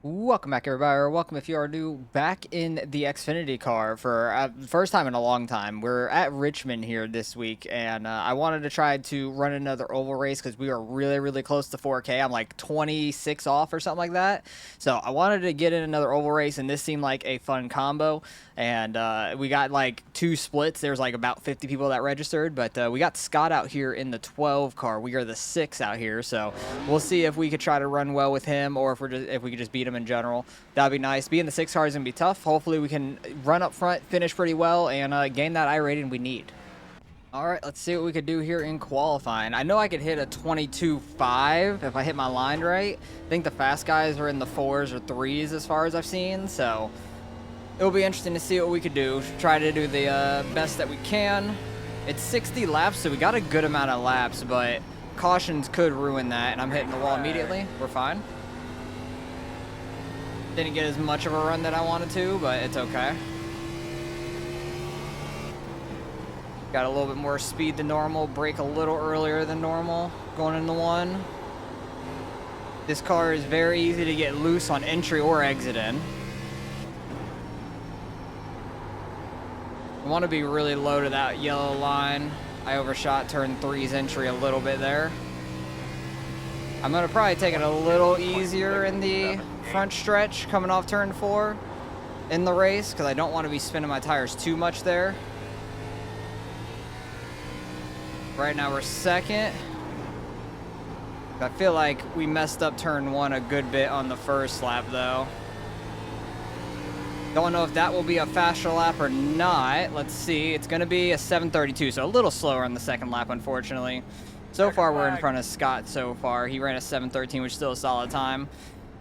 Welcome back, everybody, or welcome if you are new back in the Xfinity car for first time in a long time. We're at Richmond here this week, and I wanted to try to run another oval race because we are really close to 4K. I'm like 26 off or something like that. So I wanted to get in another oval race, and this seemed like a fun combo. And we got like two splits. There's like about 50 people that registered, but we got Scott out here in the 12 car. We are the 6 out here, so we'll see if we could try to run well with him, or if we could just beat him in general. That'd be nice. Being the 6 car is gonna be tough. Hopefully we can run up front, finish pretty well, and gain that I rating we need. All right, let's see what we could do here in qualifying. I know I could hit a 22.5 if I hit my line right. I think the fast guys are in the 4s or 3s as far as I've seen, so it'll be interesting to see what we could do. Try to do the best that we can. It's 60 laps, so we got a good amount of laps, but cautions could ruin that, and I'm hitting the wall immediately. We're fine. Didn't get as much of a run that I wanted to, but it's okay. Got a little bit more speed than normal, brake a little earlier than normal, going into 1. This car is very easy to get loose on entry or exit in. I want to be really low to that yellow line. I overshot turn 3's entry a little bit there. I'm going to probably take it a little easier in the front stretch coming off turn 4 in the race because I don't want to be spinning my tires too much there. Right now we're 2nd. I feel like we messed up turn 1 a good bit on the first lap though. Don't know if that will be a faster lap or not. Let's see. It's going to be a 7:32, so a little slower on the 2nd lap, unfortunately. So far, we're in front of Scott so far. He ran a 7:13, which is still a solid time.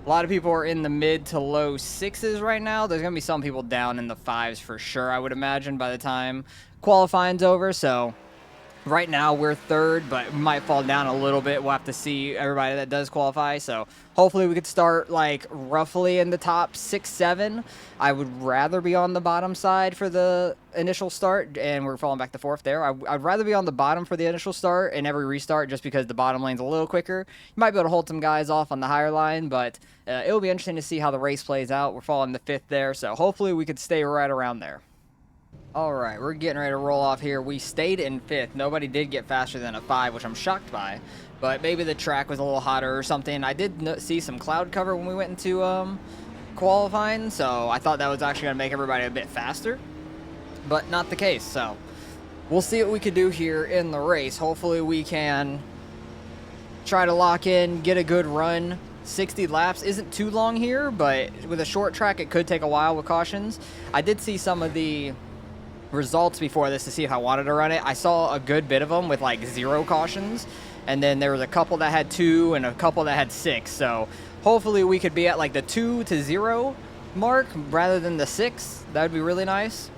A lot of people are in the mid to low 6s right now. There's going to be some people down in the 5s for sure, I would imagine, by the time qualifying's over. So right now, we're 3rd, but we might fall down a little bit. We'll have to see everybody that does qualify. So hopefully we could start like roughly in the top 6, 7. I would rather be on the bottom side for the initial start, and we're falling back to 4th there. I'd rather be on the bottom for the initial start and every restart just because the bottom lane's a little quicker. You might be able to hold some guys off on the higher line, but it'll be interesting to see how the race plays out. We're falling to 5th there, so hopefully we could stay right around there. All right, we're getting ready to roll off here. We stayed in 5th. Nobody did get faster than a 5, which I'm shocked by. But maybe the track was a little hotter or something. I did see some cloud cover when we went into qualifying, so I thought that was actually going to make everybody a bit faster. But not the case, so we'll see what we could do here in the race. Hopefully we can try to lock in, get a good run. 60 laps isn't too long here, but with a short track, it could take a while with cautions. I did see some of the results before this to see if I wanted to run it. I saw a good bit of them with like 0 cautions, and then there was a couple that had 2 and a couple that had 6. So hopefully we could be at like the 2 to 0 mark rather than the 6. That would be really nice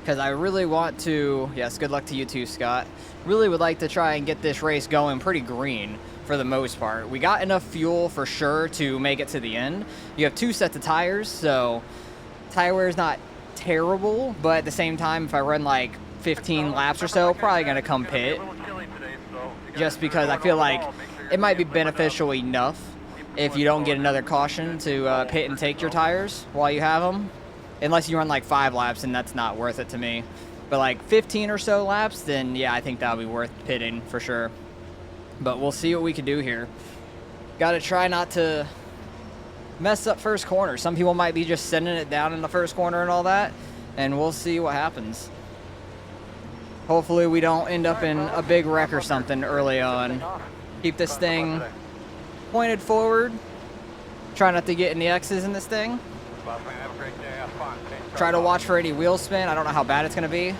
because I really want to. Yes, good luck to you too, Scott. Really would like to try and get this race going pretty green for the most part. We got enough fuel for sure to make it to the end. You have 2 sets of tires, so tire wear is not terrible, but at the same time, if I run like 15 laps or so, probably gonna come pit, just because I feel like it might be beneficial enough if you don't get another caution to pit and take your tires while you have them, unless you run like 5 laps, and that's not worth it to me. But like 15 or so laps, then yeah, I think that'll be worth pitting for sure. But we'll see what we can do here. Gotta try not to mess up first corner. Some people might be just sending it down in the first corner and all that, and we'll see what happens. Hopefully we don't end up in a big wreck or something early on. Keep this thing pointed forward. Try not to get any X's in this thing. Try to watch for any wheel spin. I don't know how bad it's going to be.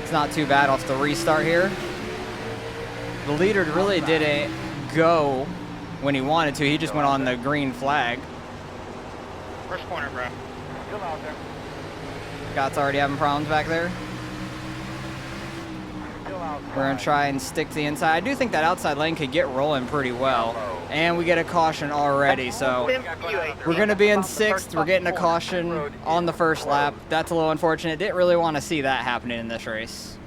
It's not too bad off the restart here. The leader really didn't go when he wanted to. He just went on the green flag. First corner, bro. Still out there. Scott's already having problems back there. We're going to try and stick to the inside. I do think that outside lane could get rolling pretty well. And we get a caution already, so we're going to be in 6th. We're getting a caution on the first lap. That's a little unfortunate. Didn't really want to see that happening in this race.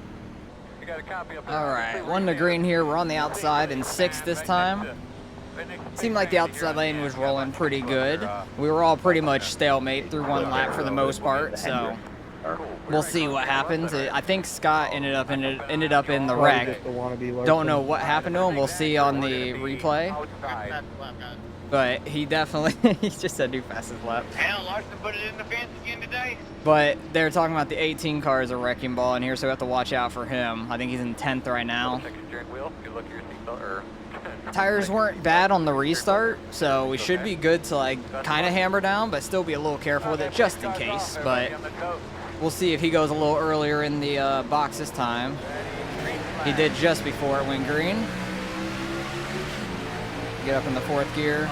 All right, 1 to green here. We're on the outside in 6th this time. Seemed like the outside lane was rolling pretty good. We were all pretty much stalemate through one lap for the most part, so we'll see what happens. I think Scott ended up in the wreck. Don't know what happened to him. We'll see on the replay. But he definitely, he just said do fastest lap. Hell, Larson put it in the fence again today. But they're talking about the 18 car is a wrecking ball in here, so we have to watch out for him. I think he's in 10th right now. Tires weren't bad on the restart, so we should be good to like kind of hammer down, but still be a little careful with it just in case. But we'll see if he goes a little earlier in the box this time. He did just before it went green. Get up in the 4th gear.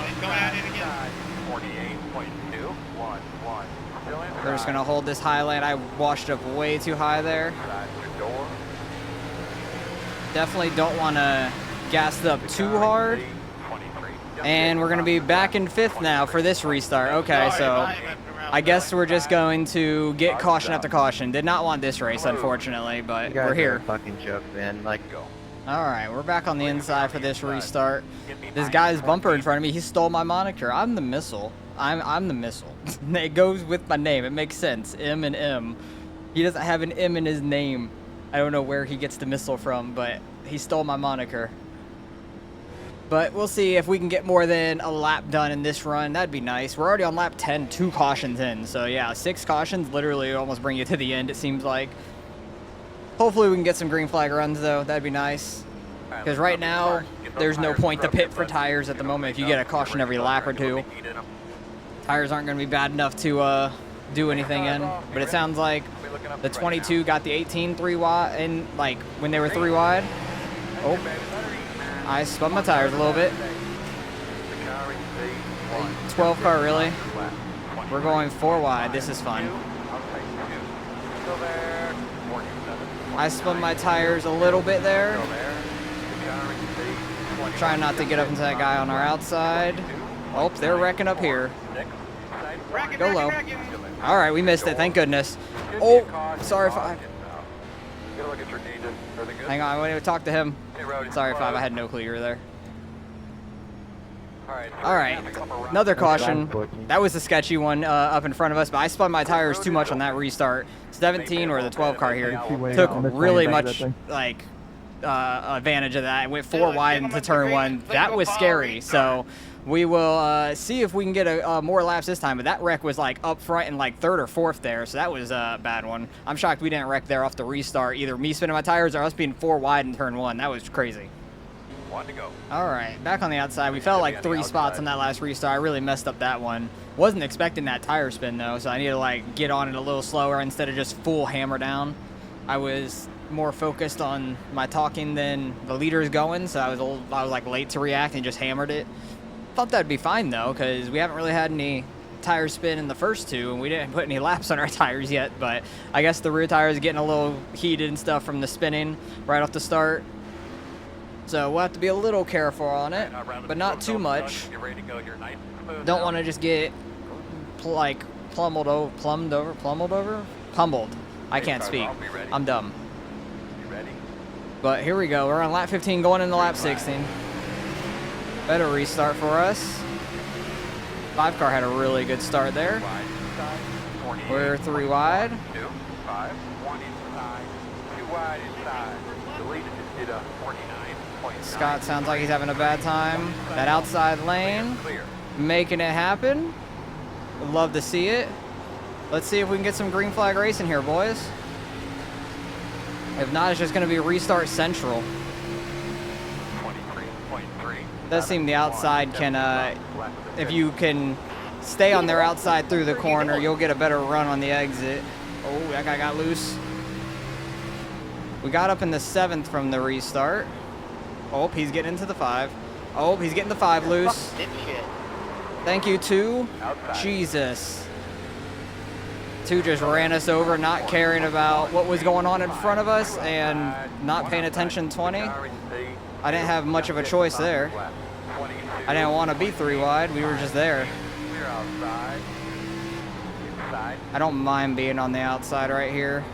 They're just going to hold this high lane. I washed up way too high there. Definitely don't want to gas it up too hard. And we're going to be back in 5th now for this restart. Okay, so I guess we're just going to get caution after caution. Did not want this race, unfortunately, but we're here. Fucking joke, man. Like, all right, we're back on the inside for this restart. This guy's bumper in front of me, he stole my moniker. I'm the missile. I'm the missile. It goes with my name. It makes sense. M and M. He doesn't have an M in his name. I don't know where he gets the missile from, but he stole my moniker. But we'll see if we can get more than a lap done in this run. That'd be nice. We're already on lap 10, 2 cautions in. So yeah, 6 cautions literally almost bring you to the end, it seems like. Hopefully we can get some green flag runs though. That'd be nice. Because right now, there's no point to pit for tires at the moment if you get a caution every lap or 2. Tires aren't going to be bad enough to do anything in. But it sounds like the 22 got the 18 3 wide, and like when they were 3 wide. Oh, I spun my tires a little bit. 12 car, really? We're going 4 wide. This is fun. I spun my tires a little bit there. Trying not to get up into that guy on our outside. Oh, they're wrecking up here. Go low. All right, we missed it. Thank goodness. Oh, sorry, 5. Hang on, I want to talk to him. Sorry, 5. I had no clue you were there. All right, another caution. That was a sketchy one up in front of us, but I spun my tires too much on that restart. 17 or the 12 car here took really much like advantage of that. It went 4 wide into turn 1. That was scary. So we will see if we can get more laps this time. But that wreck was like up front in like 3rd or 4th there, so that was a bad one. I'm shocked we didn't wreck there off the restart. Either me spinning my tires or us being 4 wide in turn 1. That was crazy. To go. All right, back on the outside. We fell like 3 spots on that last restart. I really messed up that one. Wasn't expecting that tire spin though, so I need to like get on it a little slower instead of just full hammer down. I was more focused on my talking than the leaders going, so I was like late to react and just hammered it. Thought that'd be fine though, because we haven't really had any tire spin in the first 2, and we didn't put any laps on our tires yet. But I guess the rear tires getting a little heated and stuff from the spinning right off the start. So we'll have to be a little careful on it, but not too much. Don't want to just get like pummeled over. I can't speak. I'm dumb. But here we go. We're on lap 15 going into lap 16. Better restart for us. 5 car had a really good start there. We're 3 wide. Scott sounds like he's having a bad time. That outside lane, making it happen. Would love to see it. Let's see if we can get some green flag racing here, boys. If not, it's just going to be restart central. Does seem the outside can, if you can stay on their outside through the corner, you'll get a better run on the exit. Oh, that guy got loose. We got up in the 7th from the restart. Oh, he's getting into the 5. Oh, he's getting the 5 loose. Thank you, 2. Jesus. 2 just ran us over, not caring about what was going on in front of us and not paying attention. 20. I didn't have much of a choice there. I didn't want to be 3 wide. We were just there. I don't mind being on the outside right here.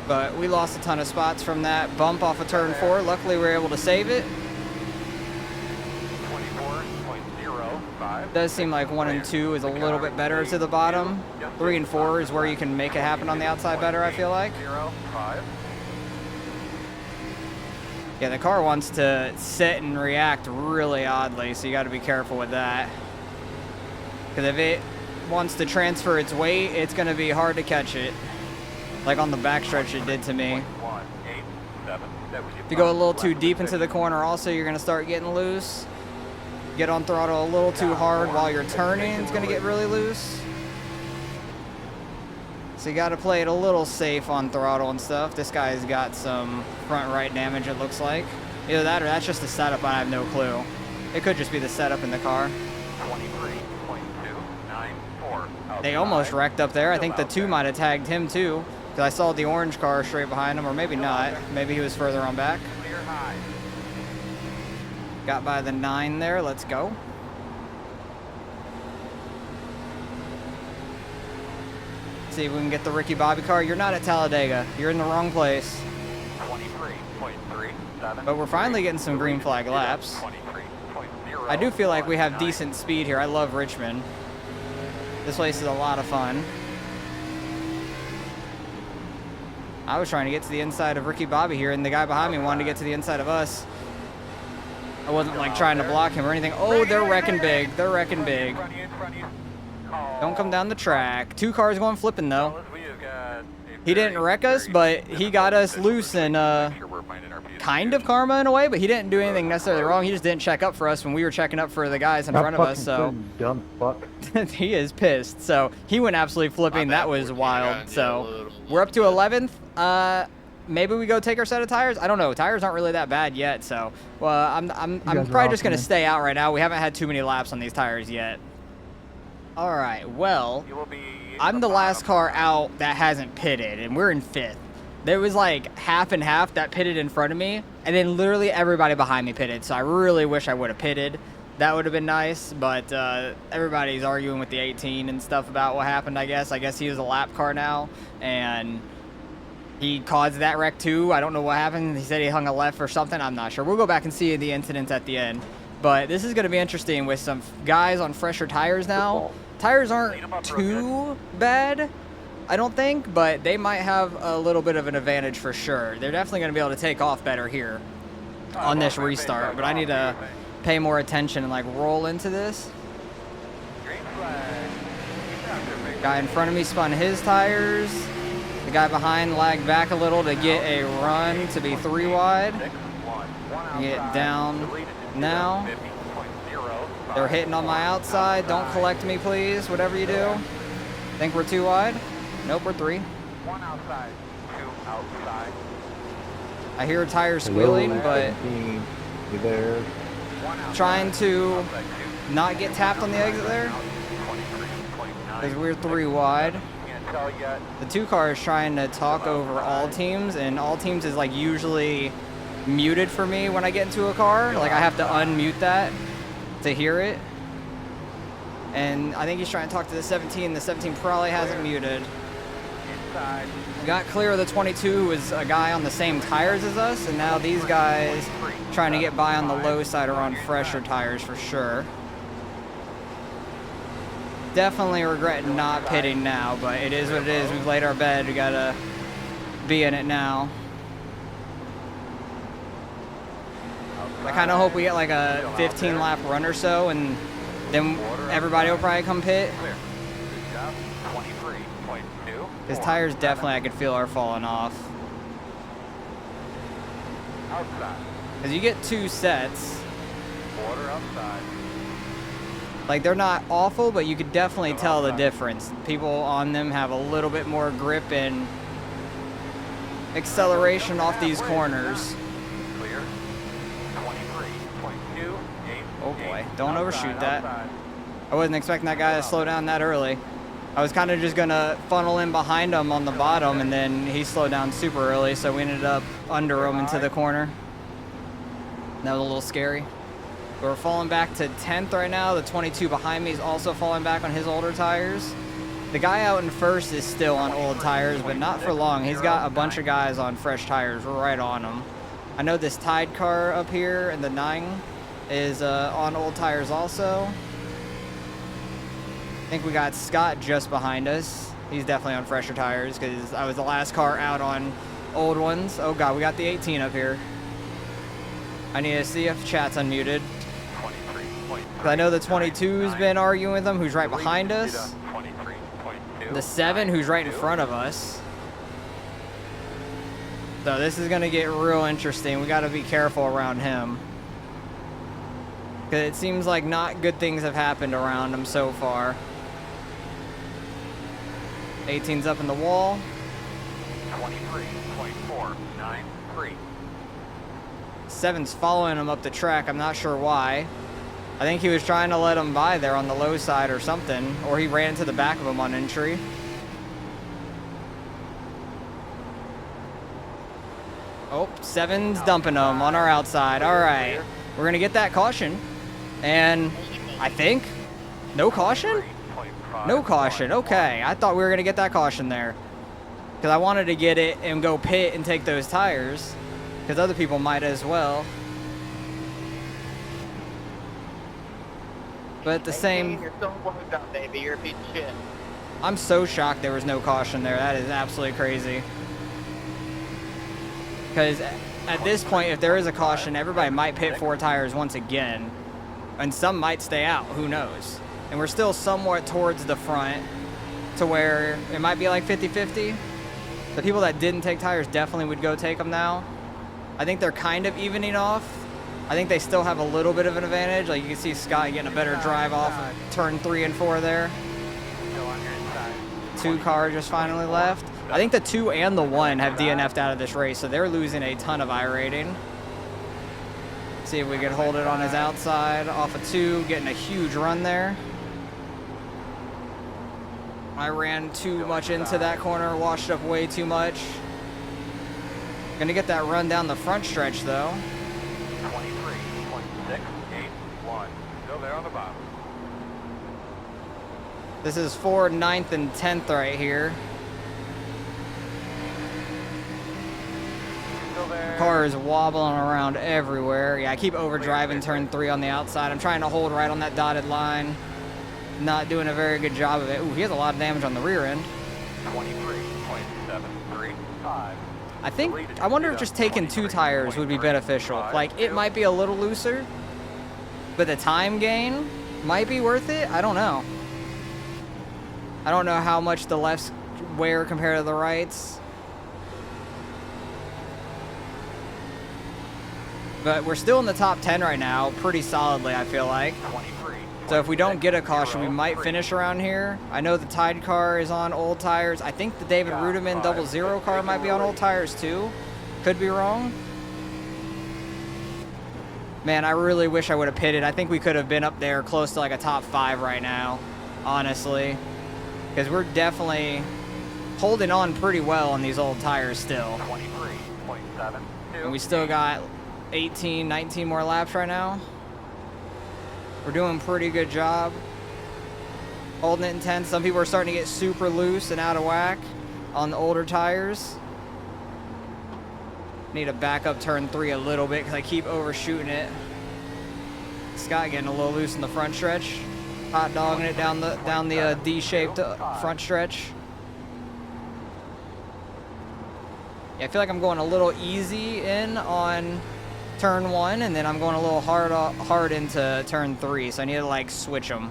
But we lost a ton of spots from that bump off of turn 4. Luckily, we were able to save it. Does seem like 1 and 2 is a little bit better to the bottom. 3 and 4 is where you can make it happen on the outside better, I feel like. Yeah, the car wants to sit and react really oddly, so you got to be careful with that. Because if it wants to transfer its weight, it's going to be hard to catch it. Like on the backstretch it did to me. If you go a little too deep into the corner also, you're going to start getting loose. Get on throttle a little too hard while you're turning, it's going to get really loose. So you got to play it a little safe on throttle and stuff. This guy's got some front right damage, it looks like. Either that or that's just the setup, I have no clue. It could just be the setup in the car. 23.294. They almost wrecked up there. I think the 2 might have tagged him too, because I saw the orange car straight behind him, or maybe not. Maybe he was further on back. Got by the 9 there. Let's go. See if we can get the Ricky Bobby car. You're not at Talladega. You're in the wrong place. 23.37. But we're finally getting some green flag laps. I do feel like we have decent speed here. I love Richmond. This place is a lot of fun. I was trying to get to the inside of Ricky Bobby here, and the guy behind me wanted to get to the inside of us. I wasn't like trying to block him or anything. Oh, they're wrecking big. They're wrecking big. Don't come down the track. 2 cars going flipping though. He didn't wreck us, but he got us loose and kind of karma in a way, but he didn't do anything necessarily wrong. He just didn't check up for us when we were checking up for the guys in front of us. So dumb fuck. he is pissed. So he went absolutely flipping. That was wild. So we're up to 11th. Maybe we go take our set of tires. I don't know. Tires aren't really that bad yet. So I'm probably just gonna stay out right now. We haven't had too many laps on these tires yet. All right. Well, I'm the last car out that hasn't pitted, and we're in 5th. There was like half and half that pitted in front of me, and then literally everybody behind me pitted. So I really wish I would have pitted. That would have been nice, but everybody's arguing with the 18 and stuff about what happened, I guess. I guess he was a lap car now, and he caused that wreck too. I don't know what happened. He said he hung a left or something. I'm not sure. We'll go back and see the incidents at the end. But this is going to be interesting with some guys on fresher tires now. Tires aren't too bad, I don't think, but they might have a little bit of an advantage for sure. They're definitely going to be able to take off better here on this restart, but I need to pay more attention and like roll into this. Guy in front of me spun his tires. The guy behind lagged back a little to get a run to be 3 wide. Get down now. They're hitting on my outside. Don't collect me, please. Whatever you do. Think we're 2 wide? Nope, we're 3. 1 outside, 2 outside. I hear tires squealing, but trying to not get tapped on the exit there. Because we're 3 wide. The 2 cars trying to talk over all teams, and all teams is like usually muted for me when I get into a car. Like I have to unmute that to hear it. And I think he's trying to talk to the 17. The 17 probably hasn't muted. Got clear of the 22, who was a guy on the same tires as us, and now these guys trying to get by on the low side or on fresher tires for sure. Definitely regret not pitting now, but it is what it is. We've laid our bed. We gotta be in it now. I kind of hope we get like a 15 lap run or so, and then everybody will probably come pit. His tires definitely, I could feel, are falling off. Because you get 2 sets. Like, they're not awful, but you could definitely tell the difference. People on them have a little bit more grip and acceleration off these corners. Oh boy, don't overshoot that. I wasn't expecting that guy to slow down that early. I was kind of just gonna funnel in behind him on the bottom, and then he slowed down super early, so we ended up under him into the corner. That was a little scary. We're falling back to 10th right now. The 22 behind me is also falling back on his older tires. The guy out in first is still on old tires, but not for long. He's got a bunch of guys on fresh tires right on him. I know this Tide car up here in the 9 is on old tires also. I think we got Scott just behind us. He's definitely on fresher tires because I was the last car out on old ones. Oh God, we got the 18 up here. I need to see if chat's unmuted. I know the 22's been arguing with him, who's right behind us. The 7, who's right in front of us. So this is going to get real interesting. We got to be careful around him. Because it seems like not good things have happened around him so far. 18's up in the wall. 23.493. 7's following him up the track. I'm not sure why. I think he was trying to let him by there on the low side or something. Or he ran into the back of him on entry. Oh, 7's dumping him on our outside. All right. We're going to get that caution. And I think no caution? No caution. Okay. I thought we were going to get that caution there. Because I wanted to get it and go pit and take those tires. Because other people might as well. But at the same... You're so closed up, baby. You're a piece of shit. I'm so shocked there was no caution there. That is absolutely crazy. Because at this point, if there is a caution, everybody might pit 4 tires once again. And some might stay out. Who knows? And we're still somewhat towards the front to where it might be like 50-50. The people that didn't take tires definitely would go take them now. I think they're kind of evening off. I think they still have a little bit of an advantage. Like you can see Scott getting a better drive off of turn 3 and 4 there. 2 cars just finally left. I think the 2 and the 1 have DNF'd out of this race, so they're losing a ton of iRating. See if we can hold it on his outside off of 2, getting a huge run there. I ran too much into that corner, washed up way too much. Gonna get that run down the front stretch though. 23.681. Still there on the bottom. This is for 9th and 10th right here. Car is wobbling around everywhere. Yeah, I keep overdriving turn 3 on the outside. I'm trying to hold right on that dotted line. Not doing a very good job of it. Ooh, he has a lot of damage on the rear end. 23.735. I wonder if just taking 2 tires would be beneficial. Like, it might be a little looser, but the time gain might be worth it. I don't know. I don't know how much the lefts wear compared to the rights. But we're still in the top 10 right now, pretty solidly, I feel like. So if we don't get a caution, we might finish around here. I know the Tide car is on old tires. I think the David Rudiman 00 car might be on old tires too. Could be wrong. Man, I really wish I would have pitted. I think we could have been up there close to like a top 5 right now, honestly. Because we're definitely holding on pretty well on these old tires still. And we still got 18, 19 more laps right now. We're doing a pretty good job holding it intense. Some people are starting to get super loose and out of whack on the older tires. Need to back up turn 3 a little bit because I keep overshooting it. Scott getting a little loose in the front stretch. Hot dogging it down the D-shaped front stretch. Yeah, I feel like I'm going a little easy in on turn 1, and then I'm going a little hard into turn 3, so I need to like switch them.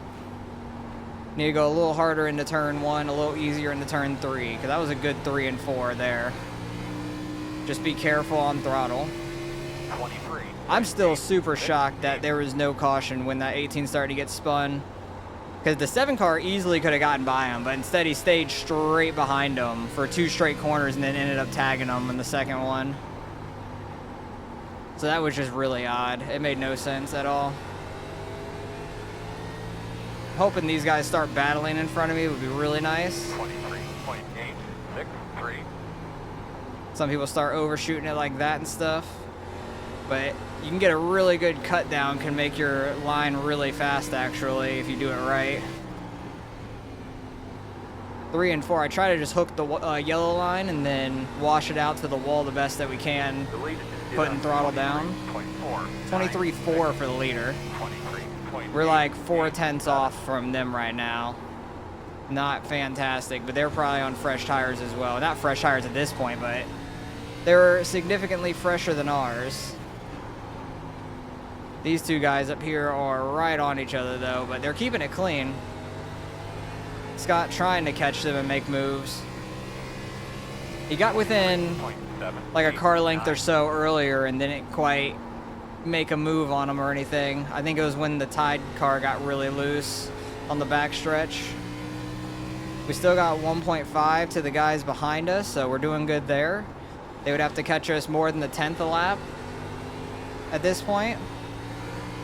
Need to go a little harder into turn 1, a little easier into turn 3, because that was a good 3 and 4 there. Just be careful on throttle. I'm still super shocked that there was no caution when that 18 started to get spun, because the 7 car easily could have gotten by him, but instead he stayed straight behind him for 2 straight corners and then ended up tagging him in the second one. So that was just really odd. It made no sense at all. Hoping these guys start battling in front of me would be really nice. 23.863. Some people start overshooting it like that and stuff. But you can get a really good cut down, can make your line really fast actually if you do it right. 3 and 4, I try to just hook the yellow line and then wash it out to the wall the best that we can. Putting throttle down. 23.4 for the leader. We're like 4/10 off from them right now. not fantastic, but they're probably on fresh tires as well. Not fresh tires at this point, but they're significantly fresher than ours. These two guys up here are right on each other though, but they're keeping it clean. Scott trying to catch them and make moves. He got within like a car length or so earlier and didn't quite make a move on them or anything. I think it was when the Tide car got really loose on the back stretch. We still got 1.5 to the guys behind us, so we're doing good there. They would have to catch us more than the 10th a lap at this point.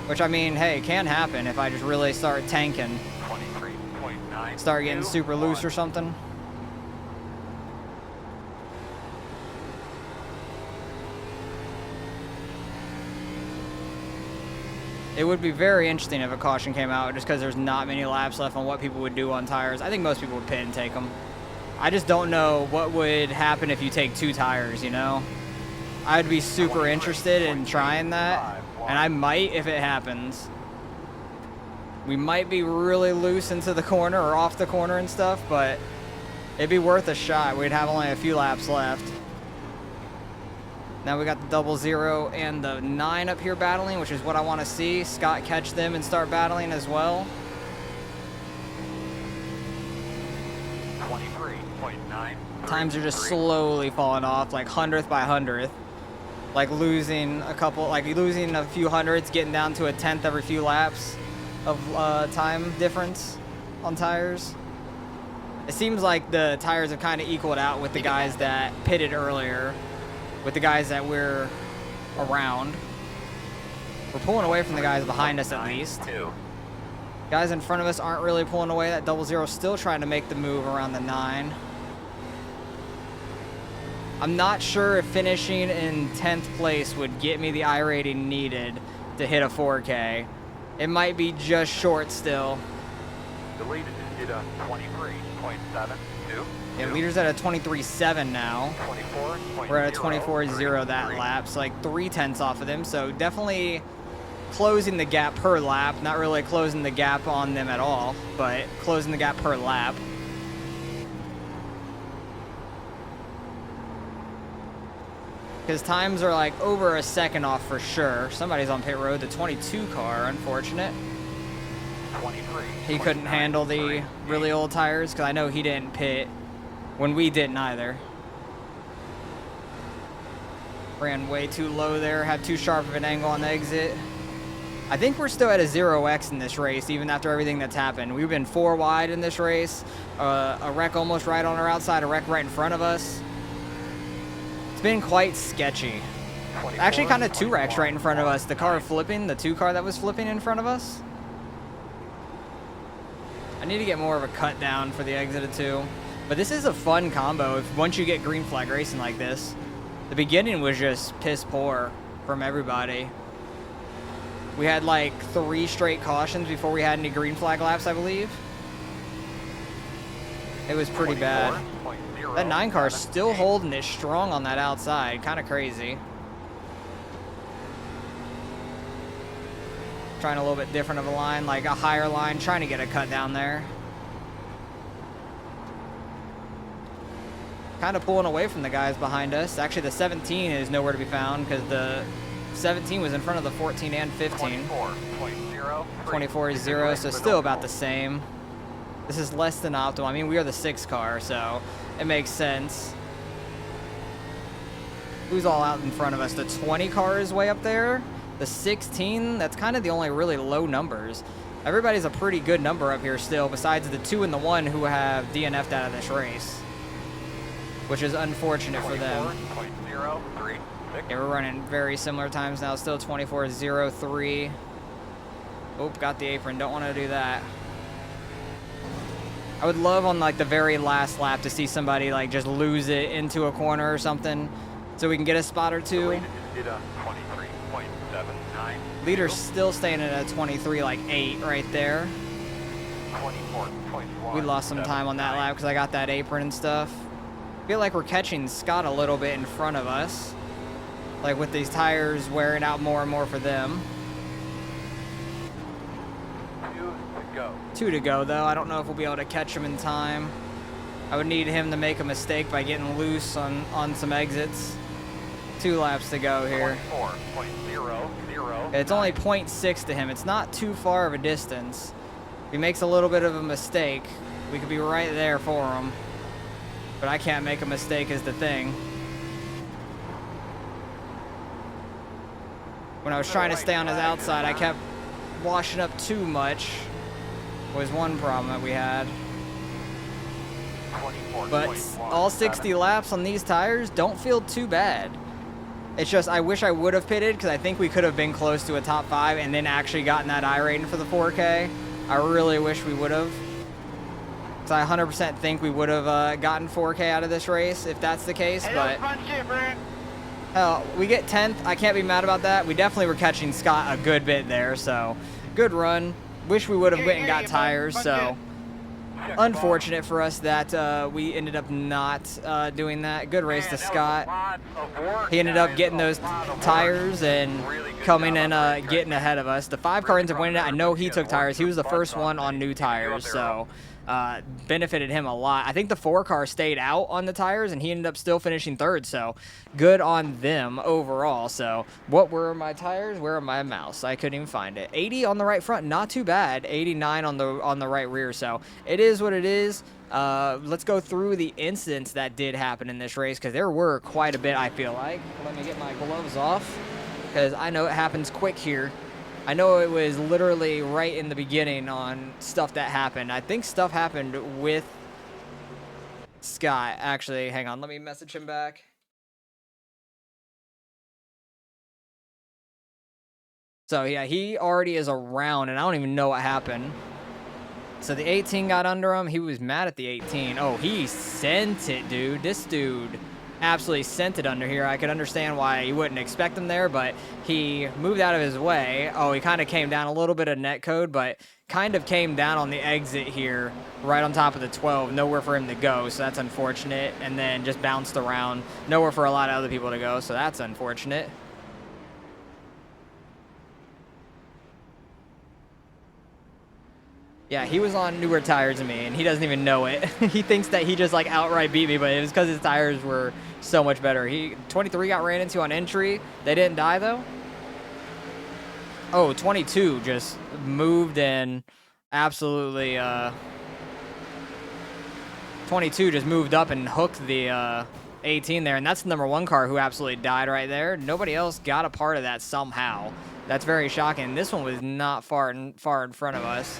Which, I mean, hey, it can happen if I just really start tanking. 23.9. Start getting super loose or something. It would be very interesting if a caution came out just because there's not many laps left on what people would do on tires. I think most people would pit and take them. I just don't know what would happen if you take 2 tires, you know? I'd be super interested in trying that, and I might if it happens. We might be really loose into the corner or off the corner and stuff, but it'd be worth a shot. We'd have only a few laps left. Now we got the 00 and the 9 up here battling, which is what I want to see. Scott catch them and start battling as well. 23.9. Times are just slowly falling off, like 100th by 100th. Like losing a few hundredths, getting down to a 10th every few laps of time difference on tires. It seems like the tires have kind of equaled out with the guys that pitted earlier, with the guys that we're around. We're pulling away from the guys behind us at least. Guys in front of us aren't really pulling away. That 00 still trying to make the move around the 9. I'm not sure if finishing in 10th place would get me the I rating needed to hit a 4K. It might be just short still. The lead is at 23.72. Yeah, leader's at a 23.7 now. 24.0. We're at a 24.0 that lap, so like 0.3 off of them. So definitely closing the gap per lap. Not really closing the gap on them at all, but closing the gap per lap. Because times are like over a second off for sure. Somebody's on pit road, the 22 car, unfortunate. 23. He couldn't handle the really old tires, because I know he didn't pit when we didn't either. Ran way too low there, had too sharp of an angle on the exit. I think we're still at a 0x in this race, even after everything that's happened. We've been 4 wide in this race, a wreck almost right on our outside, a wreck right in front of us. It's been quite sketchy. Actually, kind of 2 wrecks right in front of us. The car flipping, the 2 car that was flipping in front of us. I need to get more of a cut down for the exit of 2. But this is a fun combo once you get green flag racing like this. The beginning was just piss poor from everybody. We had like 3 straight cautions before we had any green flag laps, I believe. It was pretty bad. That 9 car is still holding it strong on that outside. Kind of crazy. Trying a little bit different of a line, like a higher line, trying to get a cut down there. Kind of pulling away from the guys behind us. Actually, the 17 is nowhere to be found because the 17 was in front of the 14 and 15. 24.0, so still about the same. This is less than optimal. I mean, we are the 6 car, so it makes sense. Who's all out in front of us? The 20 car is way up there. The 16, that's kind of the only really low numbers. Everybody's a pretty good number up here still, besides the 2 and the 1 who have DNF'd out of this race, which is unfortunate for them. Yeah, we're running very similar times now, still 24.03. Oop, got the apron, don't want to do that. I would love on like the very last lap to see somebody like just lose it into a corner or something so we can get a spot or 2. Leader's still staying at a 23.8 right there. We lost some time on that lap because I got that apron and stuff. I feel like we're catching Scott a little bit in front of us, like with these tires wearing out more and more for them. to go. 2 to go, though. I don't know if we'll be able to catch him in time. I would need him to make a mistake by getting loose on some exits. 2 laps to go here. 24.00. It's only 0.6 to him. It's not too far of a distance. If he makes a little bit of a mistake, we could be right there for him. But I can't make a mistake is the thing. When I was trying to stay on his outside, I kept washing up too much. Was one problem that we had. But all 60 laps on these tires don't feel too bad. It's just I wish I would have pitted because I think we could have been close to a top 5 and then actually gotten that I rating for the 4K. I really wish we would have. Because I 100% think we would have gotten 4K out of this race if that's the case. Hey, But fun shit, Brent. hell, we get 10th. I can't be mad about that. We definitely were catching Scott a good bit there. So good run. Wish we would have went and got tires. So unfortunate for us that we ended up not doing that. Good race to Scott. He ended up getting those tires and coming and getting ahead of us. The 5 car ends up winning it. I know he took tires. He was the first one on new tires, so benefited him a lot. I think the 4 car stayed out on the tires, and he ended up still finishing 3rd, so good on them overall. So what were my tires? Where are my mouse? I couldn't even find it. 80 on the right front, not too bad. 89 on the right rear, so it is what it is. Let's go through the incidents that did happen in this race, because there were quite a bit, I feel like. Let me get my gloves off, because I know it happens quick here. I know it was literally right in the beginning on stuff that happened. I think stuff happened with Scott. Actually, hang on. Let me message him back. So, yeah, he already is around, and I don't even know what happened. So, the 18 got under him. He was mad at the 18. Oh, he sent it, dude. This dude absolutely sent it under here. I could understand why you wouldn't expect him there, but he moved out of his way. Oh, he kind of came down a little bit of net code, but kind of came down on the exit here right on top of the 12. Nowhere for him to go, so that's unfortunate. And then just bounced around. Nowhere for a lot of other people to go, so that's unfortunate. Yeah, he was on newer tires than me, and he doesn't even know it. He thinks that he just, like, outright beat me, but it was because his tires were so much better. 23 got ran into on entry. They didn't die, though. Oh, 22 just moved and absolutely, 22 just moved up and hooked the 18 there, and that's the number 1 car who absolutely died right there. Nobody else got a part of that somehow. That's very shocking. This one was not far in front of us.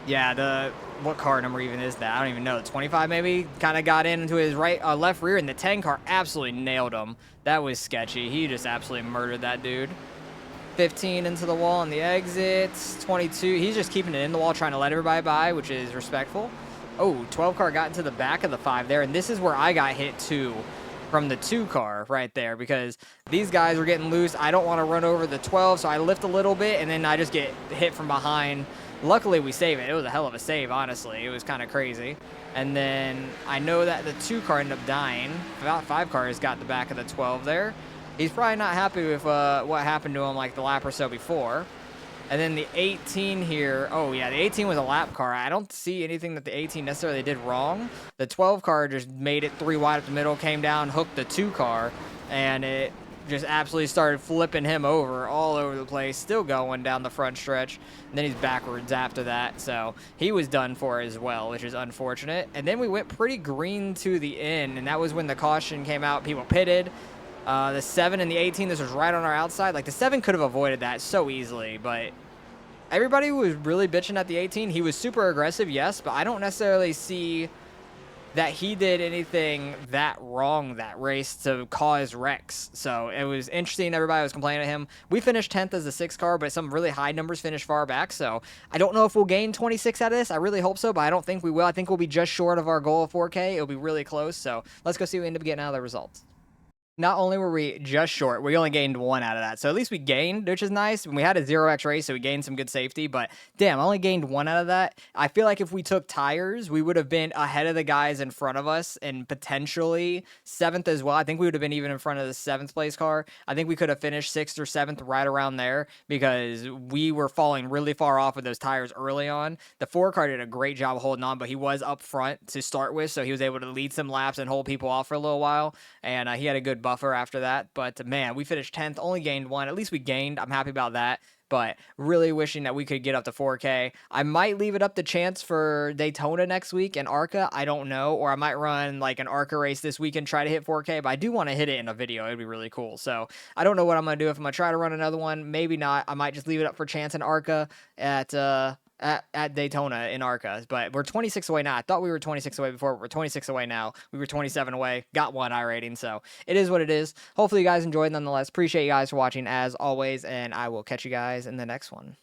Yeah, what car number even is that? I don't even know. 25 maybe? Kind of got into his left rear, and the 10 car absolutely nailed him. That was sketchy. He just absolutely murdered that dude. 15 into the wall on the exits. 22. He's just keeping it in the wall, trying to let everybody by, which is respectful. Oh, 12 car got into the back of the 5 there, and this is where I got hit too from the 2 car right there, because these guys were getting loose. I don't want to run over the 12, so I lift a little bit, and then I just get hit from behind. Luckily, we save it. It was a hell of a save, honestly. It was kind of crazy. And then I know that the 2 car ended up dying. About 5 cars got the back of the 12 there. He's probably not happy with what happened to him like the lap or so before. And then the 18 here. Oh, yeah, the 18 was a lap car. I don't see anything that the 18 necessarily did wrong. The 12 car just made it 3 wide up the middle, came down, hooked the 2 car, and it just absolutely started flipping him over all over the place, still going down the front stretch, and then he's backwards after that, so he was done for as well, which is unfortunate. And then we went pretty green to the end, and that was when the caution came out. People pitted. The 7 and the 18, this was right on our outside. Like, the 7 could have avoided that so easily, but everybody was really bitching at the 18. He was super aggressive, yes, but I don't necessarily see that he did anything that wrong that race to cause wrecks. So it was interesting. Everybody was complaining at him. We finished 10th as the 6 car, but some really high numbers finished far back. So I don't know if we'll gain 26 out of this. I really hope so, but I don't think we will. I think we'll be just short of our goal of 4K. It'll be really close. So let's go see what we end up getting out of the results. Not only were we just short, we only gained 1 out of that. So at least we gained, which is nice. And we had a 0x race, so we gained some good safety. But damn, I only gained 1 out of that. I feel like if we took tires, we would have been ahead of the guys in front of us and potentially 7th as well. I think we would have been even in front of the 7th place car. I think we could have finished 6th or 7th right around there because we were falling really far off with those tires early on. The 4 car did a great job holding on, but he was up front to start with, so he was able to lead some laps and hold people off for a little while. And he had a good buffer after that. But man, we finished 10th, only gained 1. At least we gained. I'm happy about that. But really wishing that we could get up to 4K. I might leave it up to chance for Daytona next week and ARCA. I don't know. Or I might run like an ARCA race this week and try to hit 4K. But I do want to hit it in a video. It'd be really cool. So I don't know what I'm going to do. If I'm going to try to run another one, maybe not. I might just leave it up for chance in ARCA at Daytona in ARCA. But we're 26 away now. I thought we were 26 away before, but we're 26 away now. We were 27 away, got 1 iRating, so it is what it is. Hopefully you guys enjoyed nonetheless. Appreciate you guys for watching as always, and I will catch you guys in the next one.